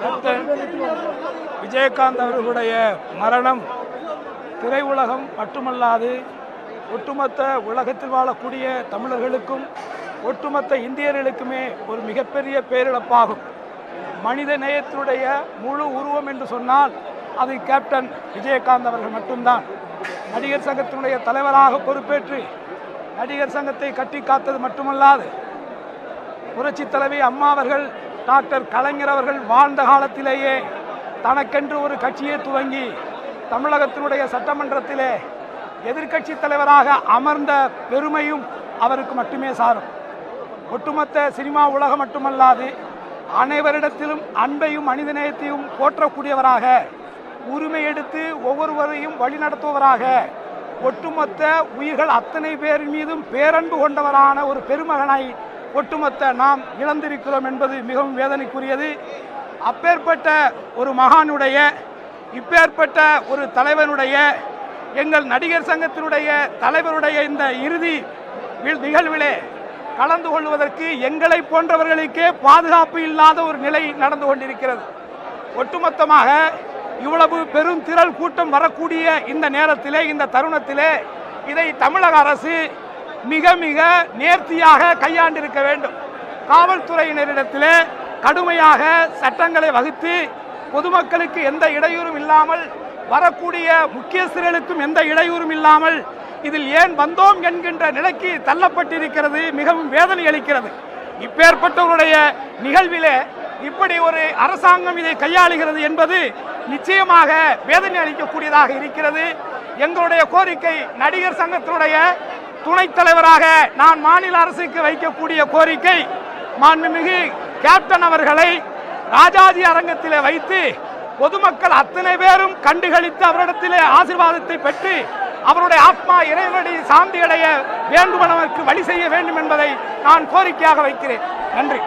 Captain Vijayakanth அவர்களுடைய மரணம் திரையுலகம் மட்டுமல்லாது ஒட்டுமொத்த உலகத்தில் வாழக்கூடிய தமிழர்களுக்கும் ஒட்டுமொத்த இந்தியர்களுக்குமே ஒரு மிகப்பெரிய பேரிழப்பாகும். மனித நேயத்தினுடைய முழு உருவம் என்று சொன்னால் அது கேப்டன் விஜயகாந்த் அவர்கள் மட்டும்தான். நடிகர் சங்கத்தினுடைய தலைவராக பொறுப்பேற்று நடிகர் சங்கத்தை கட்டி காத்தது மட்டுமல்லாது புரட்சி தலைவி அம்மா அவர்கள், டாக்டர் கலைஞர் அவர்கள் வாழ்ந்த காலத்திலேயே தனக்கென்று ஒரு கட்சியை துவங்கி தமிழகத்தினுடைய சட்டமன்றத்திலே எதிர்க்கட்சி தலைவராக அமர்ந்த பெருமையும் அவருக்கு மட்டுமே சாரும். ஒட்டுமொத்த சினிமா உலகம் மட்டுமல்லாது அனைவரிடத்திலும் அன்பையும் மனிதநேயத்தையும் போற்றக்கூடியவராக, உரிமை எடுத்து ஒவ்வொருவரையும் வழிநடத்துவராக, ஒட்டுமொத்த உயிர்கள் அத்தனை பேர் மீதும் பேரன்பு கொண்டவரான ஒரு பெருமகனாய் ஒட்டுமொத்த நாம் இழந்திருக்கிறோம் என்பது மிகவும் வேதனைக்குரியது. அப்பேற்பட்ட ஒரு மகானுடைய, இப்பேற்பட்ட ஒரு தலைவனுடைய, எங்கள் நடிகர் சங்கத்தினுடைய தலைவருடைய இந்த இறுதி நிகழ்விலே கலந்து கொள்வதற்கு எங்களை போன்றவர்களுக்கே பாதுகாப்பு இல்லாத ஒரு நிலை நடந்து கொண்டிருக்கிறது. ஒட்டுமொத்தமாக இவ்வளவு பெரும் திரள் கூட்டம் வரக்கூடிய இந்த நேரத்திலே, இந்த தருணத்திலே இதை தமிழக அரசு மிக மிக நேர்த்தியாக கையாண்டிருக்க வேண்டும். காவல்துறையினரிடத்திலே கடுமையாக சட்டங்களை வகுத்து பொதுமக்களுக்கு எந்த இடையூறும் இல்லாமல், வரக்கூடிய முக்கியஸ்தர்களுக்கும் எந்த இடையூறும் இல்லாமல் இதில் ஏன் வந்தோம் என்கின்ற நிலைக்கு தள்ளப்பட்டிருக்கிறது. மிகவும் வேதனை அளிக்கிறது. இப்பேற்பட்டவருடைய நிகழ்விலே இப்படி ஒரு அரசாங்கம் இதை கையாளுகிறது என்பது நிச்சயமாக வேதனை அளிக்கக்கூடியதாக இருக்கிறது. எங்களுடைய கோரிக்கை, நடிகர் சங்கத்தினுடைய துணைத் தலைவராக நான் மாநில அரசுக்கு வைக்கக்கூடிய கோரிக்கை, மாண்புமிகு கேப்டன் அவர்களை ராஜாஜி அரங்கத்திலே வைத்து பொதுமக்கள் அத்தனை பேரும் கண்டுகளித்து அவரிடத்திலே ஆசீர்வாதத்தை பெற்று அவருடைய ஆத்மா இறைவனடி சாந்தி அடைய வேண்டுமெனவருக்கு வழி செய்ய வேண்டும் என்பதை நான் கோரிக்கையாக வைக்கிறேன். நன்றி.